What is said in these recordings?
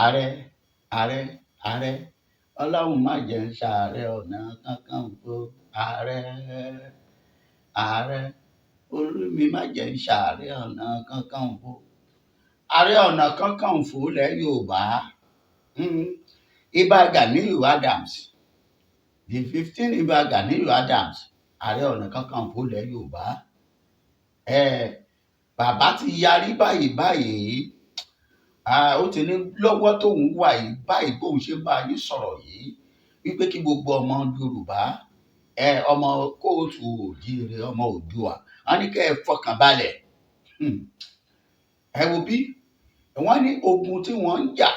ààrẹ ààrẹ ààrẹ ọlọ́run má jẹ́ ń ṣààrẹ ọ̀nà kakanfò ààrẹ ààrẹ orí mi má jẹ́ ń ṣààrẹ ọ̀nà kakanfò ààrẹ ọ̀nà kakanfò ilẹ̀ Yorùbá Ìbà Gàníyù Adams the 15 Ìbà Gàníyù Adams ààrẹ ọ̀nà kakanfò ilẹ̀ Yorùbá bàbá ti yarí báyìí ó ti ní lọ́wọ́ tóun wà yìí báyìí bóun ṣe bá yín sọ̀rọ̀ yìí wípé kí gbogbo ọmọ Yorùbá ọmọ kóòtù òjíire ọmọ Oòduà wọn ní kẹ́ ẹ fọkàn balẹ̀ ẹ wo bí wọ́n ní ogun tí wọ́n ń jà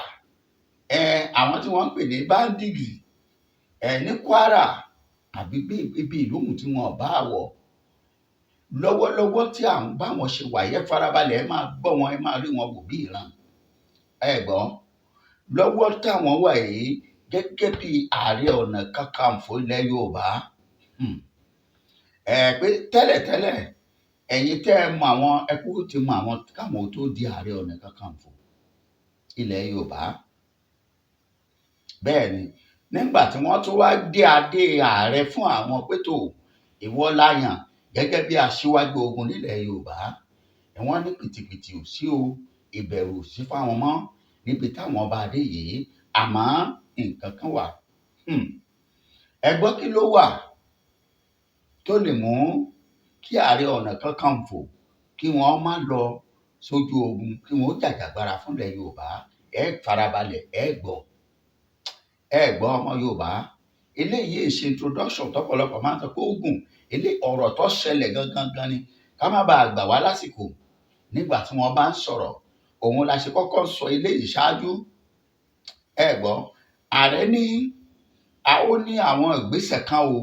àwọn tí wọ́n ń pè ní bandits ní Kwara àbí ibi ìlóhùn tí wọ́n bá wọ̀ lọ́wọ́lọ́wọ́ tí à ń bá wọn ṣe wàyẹ farabalẹ̀ ẹ máa gbọ́ wọn ẹ máa rí wọn wò bí ìran gbọ́ lọ́wọ́ táwọn wà yìí gẹ́gẹ́ bí ààrẹ ọ̀nà kakanfò ilẹ̀ Yorùbá pé tẹ́lẹ̀tẹ́lẹ̀ ẹ̀yin tẹ́ ẹ mọ àwọn ẹkú ti mọ àwọn káwọn tó di ààrẹ ọ̀nà kakanfò ilẹ̀ Yorùbá bẹ́ẹ̀ ni nígbà tí wọ́n tún wá dé adé ààrẹ fún àwọn pétò ìwọ láyàn gẹ́gẹ́ bí aṣíwájú ogun nílẹ̀ Yorùbá wọ́n ní pìtìpìtì ò sí o ìbẹ̀rù ò sí fáwọn mọ́ níbi táwọn bá dé yìí àmọ́ nǹkan kan wà ẹ gbọ́ kí ló wà tó lè mú kí ààrẹ ọ̀nà kakanfò kí wọ́n má lọ sójú ogun kí wọ́n jàjàgbara fúnlẹ̀ Yorùbá ẹ farabalẹ̀ ẹ gbọ́ ọmọ Yorùbá eléyìí ṣe introduction tọ́pọ̀lọpọ̀ máa ń sọ pé ogun ilé ọ̀rọ̀ tó ṣẹlẹ̀ gangan ni ká má bàa gbà wá lásìkò nígbà tí wọ́n bá ń sọ̀rọ̀ òun la ṣe kọ́kọ́ sọ eléyìí ṣáájú ẹ gbọ́ ààrẹ ní ó ní àwọn ìgbésẹ̀ kan o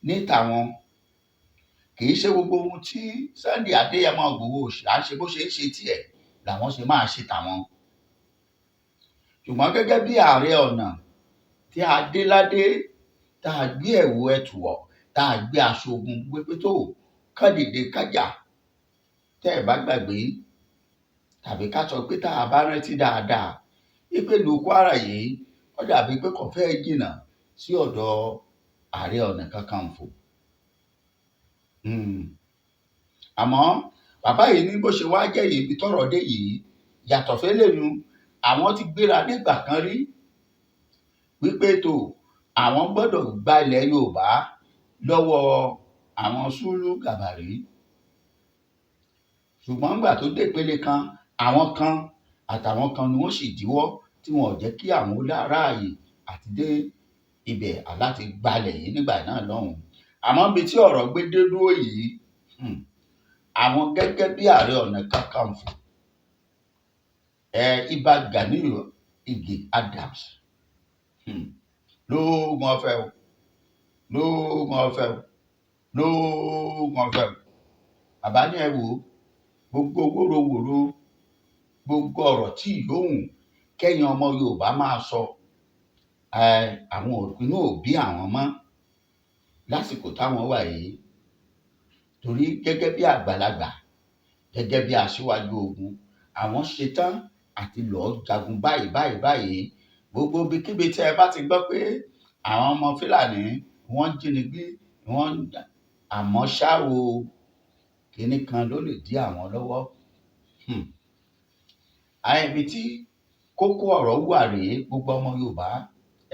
ní tàwọn kì í ṣe gbogbo ohun tí Sunday Adéyẹmọ Ìgbòho ṣe bó ṣe ń ṣe tiẹ̀ làwọn ṣe máa ṣe tàwọn ṣùgbọ́n gẹ́gẹ́ bí ààrẹ ọ̀nà tí a dé ládé tá a gbé ẹ̀wù ẹ̀tùwọ̀ tá a gbé aṣọ ogun wípé tó ká dìde kájà tẹ́ ẹ bá gbàgbé tàbí ká sọ pé tá a bá rántí dáadáa wípé ìlú Kwara yìí ó dàbí pé kò fẹ́ jìnnà sí ọ̀dọ̀ ààrẹ ọ̀nà kakanfò àmọ́ bàbá yìí ní bó ṣe wá jẹ́ ibi tọ́rọ̀ dé yìí yàtọ̀ fẹ́lẹ́nu àwọn ti gbéra nígbà kan rí wípé tó àwọn gbọ́dọ̀ gba ilẹ̀ Yorùbá lọ́wọ́ àwọn Súlù Gàbàrí ṣùgbọ́n nígbà tó dé ìpele kan àwọn kan àtàwọn kan ni wọ́n sì díwọ́ tí wọn ò jẹ́ kí àwọn ráàyè àti dé ibẹ̀ láti gbalẹ̀ yìí nígbà náà lọ́hùn àmọ́ ibi tí ọ̀rọ̀ gbé dé dúró yìí àwọn gẹ́gẹ́ bí ààrẹ ọ̀nà kakanfò Ìbà Gàníyù Adams lóògùn ọ̀fẹ́ bàbá ní ẹ wò gbogbo wóróworó gbogbo ọ̀rọ̀ tí ìlóhùn kẹ́yìn ọmọ Yorùbá máa sọ àwọn òpinnu òbí àwọn mọ́ lásìkò táwọn wà yìí torí gẹ́gẹ́ bí àgbàlagbà gẹ́gẹ́ bí aṣíwájú ogun àwọn ṣetán àti lọ́ọ́ jagun báyìí gbogbo ibikíbi tí ẹ bá ti gbọ́ pé àwọn ọmọ Fúlàní wọ́n jínigbé wọ́n àmọ́ ṣá o kínní kan ló lè dí àwọn lọ́wọ́ ibi tí kókó ọ̀rọ̀ wà rèé gbogbo ọmọ Yorùbá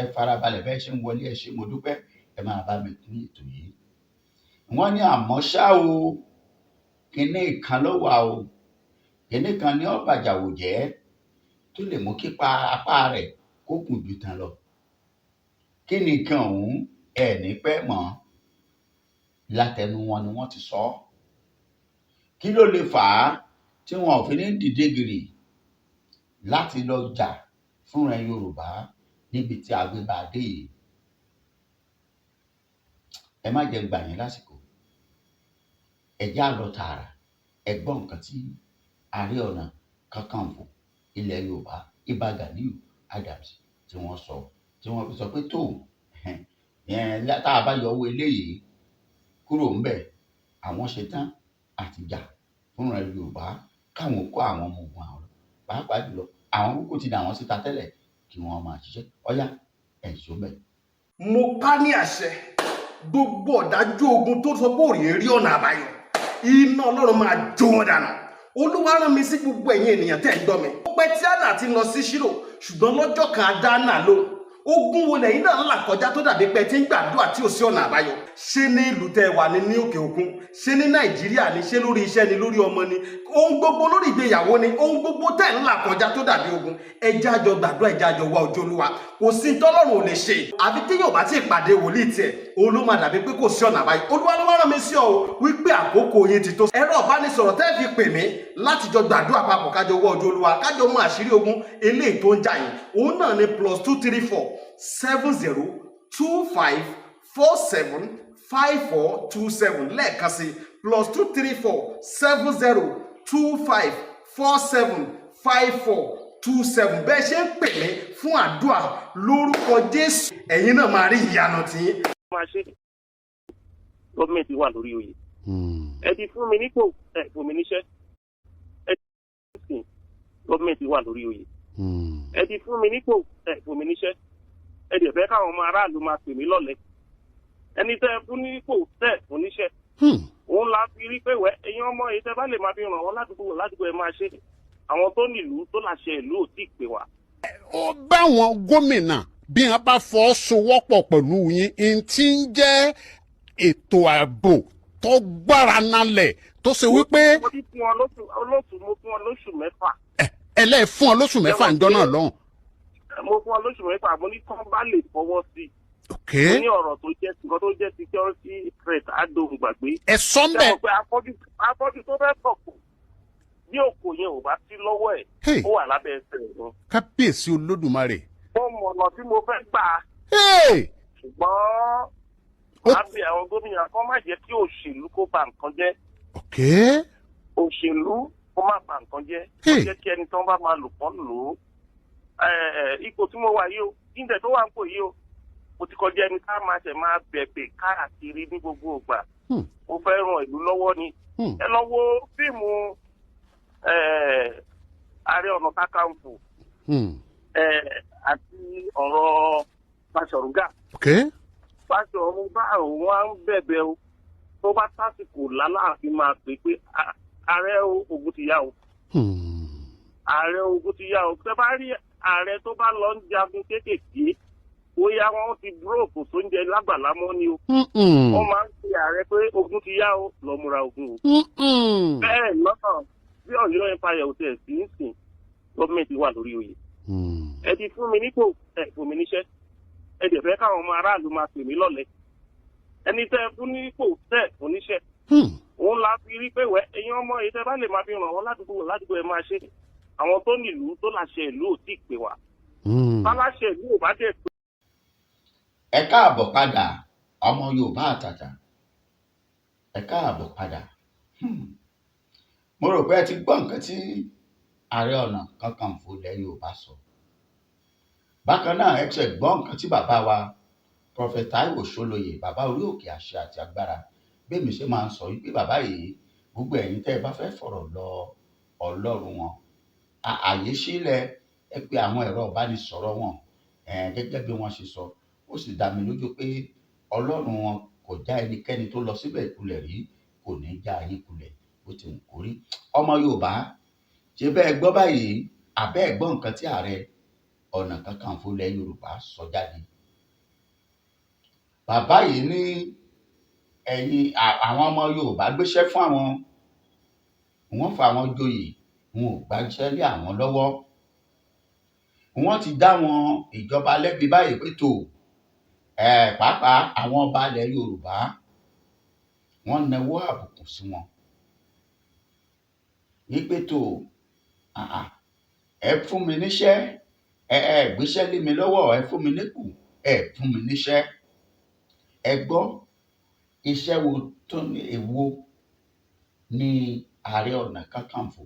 ẹ farabalẹ̀ bẹ́ẹ̀ ṣe ń wọlé ẹ ṣé mo dúpẹ́ ẹ máa bá mi pín ètò yìí wọ́n ní àmọ́ ṣá o kínní kan ló wà o kínní kan ní ọ̀bàjàwò jẹ́ tó lè mú kí apá rẹ̀ kó kùn jù tán lọ kí ni nǹkan ọ̀hún ẹ̀ ní pẹ́ mọ́ látẹnu wọn ni wọ́n ti sọ kí ló lè fà á tí wọn ò fi ní dìde gìrì láti lọ jà fúnra Yorùbá níbi tí agbébá dé yìí ẹ má jẹ́ gbà yín lásìkò ẹ já lọ tààrà ẹ gbọ́ nǹkan tí ààrẹ ọ̀nà kakanfò ilẹ̀ Yorùbá Ìbà Gàníyù Adams tí wọ́n sọ tí wọ́n fi sọ pé tó tá a bá yọ owó eléyìí kúrò ńbẹ̀ àwọn ṣetán àti jà fúnra Yorùbá káwọn kó àwọn ọmọ ogun àwọn pàápàá jùlọ àwọn kúkú ti dà wọ́n síta tẹ́lẹ̀ kí wọ́n máa ṣiṣẹ́. Ọ̀yá ẹ̀ ṣó bẹ̀. Mo pa ní àṣẹ gbogbo ọ̀dájú ogun tó sọ pé òrìè rí ọ̀nà àbáyọ, iná Ọlọ́run máa jó wọn dànù. Olúwa rán mi sí gbogbo ẹ̀yin ènìyàn tẹ́ ń gbọ́ mi. Ó pẹ́ tí Hánà ti lọ sí Ṣílò, ṣùgbọ́n lọ́jọ́ kan a dá Hánà lóhùn. Ogun wo lẹ́yìn náà ń là kọjá tó dàbí pé tí ń gbàdúrà tí ò sí ọ̀nà àbáyọ? Ṣé ní ìlú tẹ́ wà ní òkè òkun? Ṣé ní Nàìjíríà ni? Ṣé lórí iṣẹ́ ni? Lórí ọmọ ni? Ohun gbogbo lórí ìgbéyàwó ni? Ohun gbogbo tẹ́ ń là kọjá tó dàbí ogun. Ẹ jẹ́ a jọ gbàdúrà, ẹ jẹ́ a jọ wá ojú Olúwa. Kò sí tọ́lọ́run ò lè ṣe. Àfi tí yóò bá ti pàdé wòlíì tiẹ̀, òun ló máa dàbí pé kò sí ọ̀nà àbáyọ. Olúwa ló wá rán mi sí ọ wípé àkókò yín ti tó. Ẹ̀rọ ìbánisọ̀rọ̀ tẹ́ fi pè mí láti jọ gbàdúrà papọ̀ kájọ wá ojú Olúwa, kájọ mú àṣírí ogun eléyìí tó ń jà yín. Òun náà ni +234 7024475427 lẹ́ẹ̀kan sí +234 7024475427. bẹ́ẹ̀ ṣe ń pè mí fún àdúrà lórúkọ Jésù, ẹ̀yin náà máa rí ìyanu tiyín. máa ṣe gọ́ọ̀mẹ̀ntì wà lórí oyè. Ẹ ti fún mi nípò, ẹ fún mi níṣẹ́. Ẹ ti fún mi gọ́ọ̀mẹ̀ntì wà lórí oyè. Ẹ ti fún mi nípò, ẹ fún mi níṣẹ́. Ẹ dẹ̀ fẹ́ káwọn ọmọ aráàlú máa pè mí lọ́lẹ̀. Ẹni tẹ́ ẹ fún nípò tẹ́ fún níṣẹ́. Òun la fi rí pé wẹ́ ẹ̀yin ọmọ yìí tẹ́ bá lè máa fi ràn wọ́n ládùúgbò ẹ máa ṣe. Àwọn tó nílùú tó láṣẹ ìlú ò tí ì pè wá. Ó báwọn gómìnà bí wọn bá fọwọ́sowọ́pọ̀ pẹ̀lú yín n tí ń jẹ́ ètò ààbò tó gbára nalẹ̀ tó ṣe wípé. Mo ti fún wọn lóṣù mẹ́fà. Ẹlẹ́ẹ̀ fún ọ lóṣù mẹ́fà ń dọ́nà lọ́hùn. Mo fún ọ lóṣù mẹ́fà, mo ní kán bá lè fọwọ́ sí i. Mo ní ọ̀rọ̀ tó jẹ́ nǹkan tó jẹ́ security threat àdóhùn gbàgbé. Ẹ sọ ń bẹ̀. Ṣé o pé afọ́jú tó fẹ́ sọ̀kò bí òkò yẹn ò bá sí lọ́wọ́ ẹ̀ ó wà lábẹ́ ẹsẹ̀ rẹ̀. Kábíyèsí Olódùmarè. Mo mọ̀ ọ̀nà tí mo fẹ́ gbà á. Ṣùgbọ́n àbí àwọn gómìnà kan má jẹ́ kí òṣèlú kó ba nǹkan jẹ́. Òṣèlú kó má ba nǹkan jẹ́. Ó jẹ́ kí ẹni tí wọ́n bá máa lò kán lò ó. Ipò tí mo wà yìí o, ìdẹ̀ tó wà ń pò yìí o, mo ti kọjá ẹni ká máa ṣẹ̀ máa bẹ̀bẹ̀ káàkiri ní gbogbo ìgbà. Mo fẹ́ ràn ìlú lọ́wọ́ ni. Ẹ lọ wo fíìmù Ààrẹ Ọ̀nà Kakanfò àti ọ̀rọ̀ Fáṣọ̀rúngà. Fáṣọ̀rúngà òun á ń bẹ̀bẹ̀ o, tó bá tásìkò láláàfin máa pè pé ààrẹ ogun ti yá o. Ààrẹ ogun ti yá o. Tẹ́ bá rí ààrẹ tó bá lọ ń jagun kéékèèké, bóyá wọn ti búròkù tó ń jẹ lágbàlá mọ́ ni o. Wọ́n máa ń pe ààrẹ pé ogun ti yá o, lọ múra ogun o. Bẹ́ẹ̀ lọ́nà bí Ọ̀yọ́ Empire ò tẹ̀ sí ń sìn, gọ́ọ̀mẹ̀ntì wà lórí oyè. Ẹ ti fún mi nípò, ẹ fún mi níṣẹ́. Ẹ dẹ̀ fẹ́ káwọn ọmọ aráàlú máa pè mí lọ́lẹ̀. Ẹni tẹ́ fún nípò tẹ́ fún níṣẹ́. Òun la fi rí pé wẹ́ ẹ̀yin ọmọ yìí tẹ́ bá lè máa fi ràn wọ́n ládùúgbò ẹ máa ṣe. Àwọn tó nílùú tó láṣẹ ìlú ò tí ì pè wá. Báláṣẹ ìlú ò bá dẹ̀ pé. Ẹ káàbọ̀ padà ọmọ Yorùbá àtàtà. Ẹ káàbọ̀ padà. Mo rò pé ẹ ti gbọ́ nǹkan tí Ààrẹ Ọ̀nà Kakanfò ilẹ̀ Yorùbá sọ. Bákan náà ẹ ti gbọ́ nǹkan tí bàbá wa Prophet Taiwo Ṣólóyè, bàbá orí òkè àṣẹ àti agbára, bẹ́ẹ̀ mi ṣe máa ń sọ wípé bàbá yìí gbogbo ẹ̀yin tẹ́ ẹ bá fẹ́ fọ̀rọ̀ lọ Ọlọ́run wọn, àyè sílẹ̀ ẹ pé àwọn ẹ̀rọ ìbánisọ̀rọ̀ wọn gẹ́gẹ́ bí wọ́n ṣe sọ. Ó sì dá mi lójú pé Ọlọ́run wọn kò já ẹnikẹ́ni tó lọ síbẹ̀ kulẹ̀ rí, kò ní já ayé kulẹ̀ bó ti wù kó rí. Ọmọ Yorùbá ṣe bẹ́ẹ̀ gbọ́ báyìí, àbẹ́ ẹ̀ gbọ́ nǹkan tí Ààrẹ Ọ̀nà Kakanfò ilẹ̀ Yorùbá sọ jáde. Bàbá yìí ní ẹ̀yin àwọn ọmọ Yorùbá gbéṣẹ́ fún àwọn, wọ́n fa àwọn joyè, wọn ò gbàṣẹ́ lé àwọn lọ́wọ́. Wọ́n ti dá wọn ìjọba lẹ́bi báyìí pé tó pàápàá àwọn ọba ilẹ̀ Yorùbá wọ́n nawọ́ àbùkù sí wọn. Wípé tó ẹ fún mi níṣẹ́, ẹ gbéṣẹ́ lé mi lọ́wọ́, ẹ fún mi nípò, ẹ fún mi níṣẹ́. Ẹ gbọ́ iṣẹ́ wo tó ní èwo ní Ààrẹ Ọ̀nà Kakanfò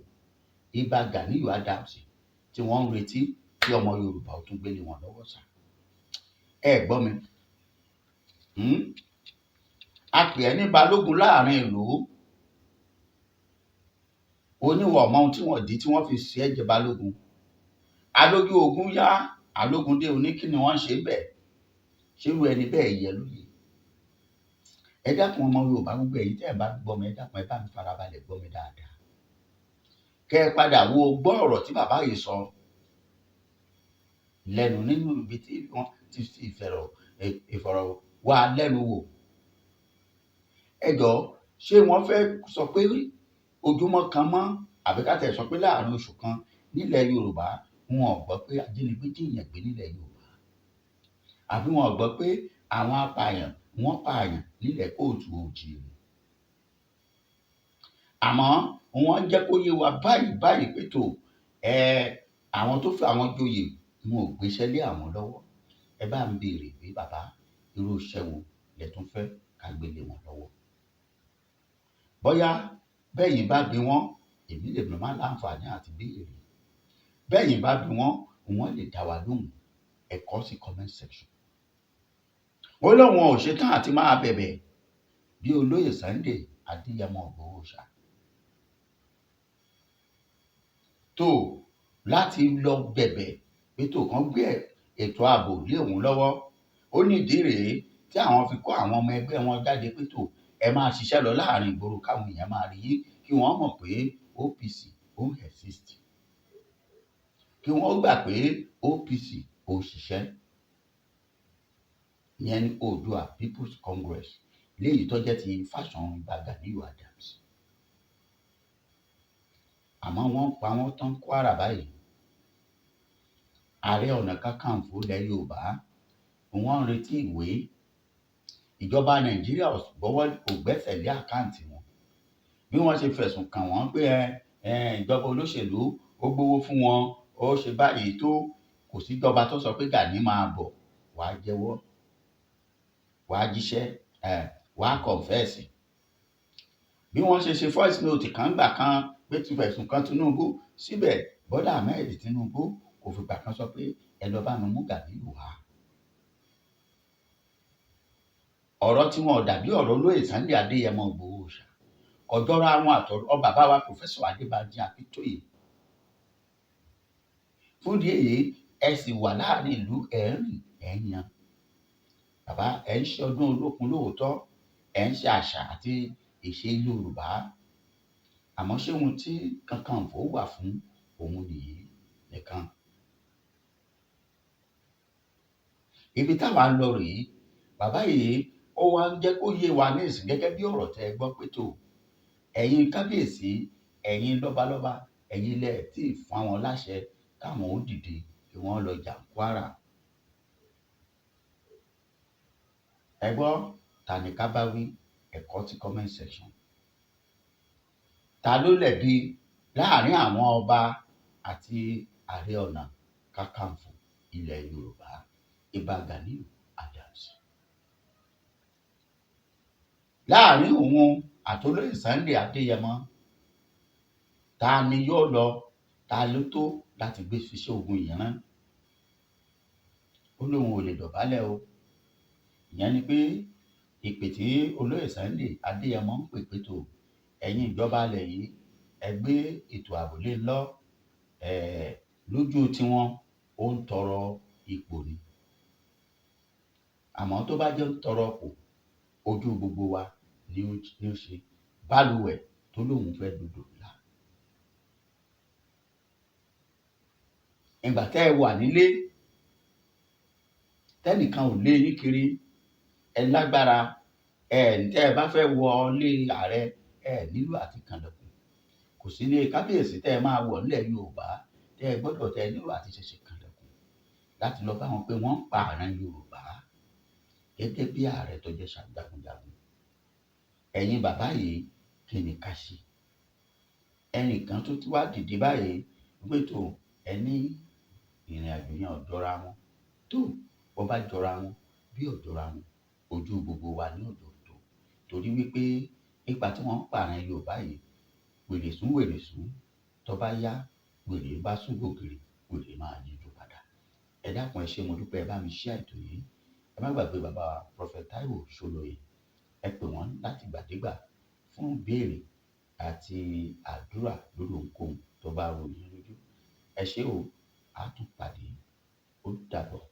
Ìbà Gàníyù Adams tí wọ́n ń retí kí ọmọ Yorùbá ó tún gbélé wọn lọ́wọ́ sá. Ẹ gbọ́ mi. A pè ẹ́ ní balógun láàrin ìlú. Oníwọ̀ ọmọ ohun tí wọ́n dí tí wọ́n fi ṣe ẹ́ jẹ balógun. alójú ogun yá alógun dé oní kí ni wọ́n ṣe bẹ́ẹ̀ ṣérú ẹni bẹ́ẹ̀ yẹ lóye. Ẹ dákun ọmọ Yorùbá gbogbo èyí tẹ́ ẹ bá gbọ́ mi ẹ dákun ẹ bá mi farabalẹ̀ gbọ́ mi dáadáa. Kẹ́ ẹ padà gbọ́ ọ̀rọ̀ tí bàbá yìí sọ lẹ́nu nínú ibi tí wọ́n ti fi ìfọ̀rọ̀wánilẹ́nuwò. Ẹ jọ̀ọ́ ṣé wọ́n fẹ́ sọ pé ojúmọ́ kan mọ́ àbí ká tẹ̀ sọ pé láàrin oṣù kan nílẹ̀ Yorùbá wọn ò gbọ́ pé ajínigbé jíyàn gbé nílẹ̀ Yorùbá àbí wọn ò gbọ́ pé àwọn apààyàn wọ́n pààyàn nílẹ̀ Kóòtù Òjìrì. Àmọ́ wọ́n jẹ́ kó yé wa báyìí pé tó àwọn tó fẹ́ àwọn joyè wọn ò gbéṣẹ́ lé àwọn lọ́wọ́. Ẹ bá ń béèrè pé bàbá irú iṣẹ́ wo lẹ tún fẹ́ ká gbélé wọn lọ́wọ́. Bóyá bẹ́yìn bá bí wọ́n èmi lè má láǹfààní àti béèrè. Bẹ́yìn bá bí wọ́n lè dá wa lóhùn. Ẹ kọ sí comment section. Ó lóun ò ṣetán àti máa bẹ̀bẹ̀ bí olóyè Sunday Adéyẹmọ Ìgbòho Òòṣà tó láti lọ bẹ̀bẹ̀ pé tó kàn gbé ètò ààbò lé òun lọ́wọ́. Ó ní ìdí rèé tí àwọn fi kó àwọn ọmọ ẹgbẹ́ wọn jáde pé tó ẹ máa ṣiṣẹ́ lọ láàrin ìgboro káwọn èèyàn máa rí kí wọ́n mọ̀ pé OPC ó exist, kí wọ́n gbà pé OPC ó ṣiṣẹ́. Ìyẹn ní Oòduà People's Congress léyìí tó jẹ́ ti Fáṣọ̀run Gàníyù Adams. Àmọ́ wọ́n pa wọ́n tán Kwara báyìí. Ààrẹ Ọ̀nà Kakanfò ilẹ̀ Yorùbá wọ́n ń retí ìwé. Ìjọba Nàìjíríà kò gbẹ́sẹ̀ lé àkáǹtì wọn bí wọ́n ṣe fẹ̀sùn kàn wọ́n pé ìjọba olóṣèlú ó gbowó fún wọn ó ṣe báyìí tó kò síjọba tó sọ pé Gani máa bọ̀ wàá jẹ́wọ́ wàá jíṣẹ́ wàá kọ̀ǹfẹ́ẹ̀sì. Bí wọ́n ṣe voice note kan gbà kan pé ti fẹ̀sùn kan Tinubu síbẹ̀ Bọ́lá Ahmed Tinubu kò fìgbà kan sọ pé ẹ lọ bá mi mú Gani wá. Ọ̀rọ̀ tí wọn ò dàbí ọ̀rọ̀ olóyè Sunday Adéyẹmọ Ìgbòho Òòṣà ọjọ́ra àwọn àtọ̀rọ̀ bàbá wa Professor Adébánjí Akíntóyè. Fún ìdí èyí ẹ sì wà láàrin ìlú ẹ̀rìn ẹ̀yàn. Bàbá ẹ̀ ń ṣe ọdún Olókun lóòótọ́ ẹ̀ ń ṣe àṣà àti ìṣe Yorùbá. Àmọ́ ṣé ohun tí Kakanfò wà fún òun nìyí nìkan. Ibi táwa ń lọ rèé bàbá yìí ó wá ń jẹ́ kó yé wa ní ìsìn gẹ́gẹ́ bí ọ̀rọ̀ tẹ́ ẹ gbọ́ pé tó ẹ̀yin kábíyèsí ẹ̀yin lọ́balọ́ba ẹ̀yin lẹ̀ tí ì fún àwọn láṣẹ káwọn ó dìde kí wọ́n lọ jà Kwara. Ẹ gbọ́ ta ni ká bá wí ẹ̀kọ́ ti comment section. Ta ló lẹ̀bi láàrin àwọn ọba àti Ààrẹ Ọ̀nà Kakanfò ilẹ̀ Yorùbá Ìbà Gàníyù Adams? Láàrin òun àtolóyè Sunday Adéyẹmọ ta ni yóò lọ ta ló tó láti gbé ṣiṣẹ́ ogun yìí rán? Ó lóun ò lè dọ̀bálẹ̀ o. Ìyẹn ni pé ìpè tí olóyè Sunday Adéyẹmọ ń pè pé tó ẹ̀yin ìjọba alẹ̀ yìí ẹ gbé ètò ààbò lé lọ lójú tiwọn ó ń tọrọ ipò ni. Àmọ́ tó bá jẹ́ ń tọrọ ipò ojú gbogbo wa ni ó ṣe bálùwẹ̀ tó lóun fẹ́ dòdò là. Ìgbà tẹ́ ẹ wà nílé tẹ́nìkan ò lé yín kiri ẹ lágbára tẹ́ ẹ bá fẹ́ wọlé ààrẹ nílò àti kànlẹ̀kùn. Kò sí ilé kábíyèsí tẹ́ ẹ máa wọ̀ nílẹ̀ Yorùbá tẹ́ ẹ gbọ́dọ̀ tẹ́ ẹ nílò àti ṣẹ̀ṣẹ̀ kànlẹ̀kùn láti lọ bá wọn pé wọ́n ń pa ààrẹ Yorùbá gẹ́gẹ́ bí ààrẹ tó jẹ́ jagunjagun. Ẹ̀yin bàbá yìí kí ni ká ṣe? Ẹnìkan tó ti wá dìde báyìí pé tó ẹni ìrìn àjò yẹn ò jọra wọn tó bó bá jọra wọn bí ò jọra wọn ojú gbogbo wa ní òjò tó torí wípé ipa tí wọ́n ń pa ààrẹ Yorùbá yìí wèrè sún tó bá yá wèrè bá sún gògiri wèrè máa yíjú padà. Ẹ dákun ẹ ṣé mo dúpẹ́ ẹ bá mi share ètò yìí. Ẹ má gbàgbé bàbá wa Prophet Taiwo Ṣólóyè ẹ pè wọ́n láti gbàdégbà fún ìbéèrè àti àdúrà lórí ohunkóhun tó bá rò yín lójú. Ẹ ṣé o á tún pàdé ó dàbọ̀.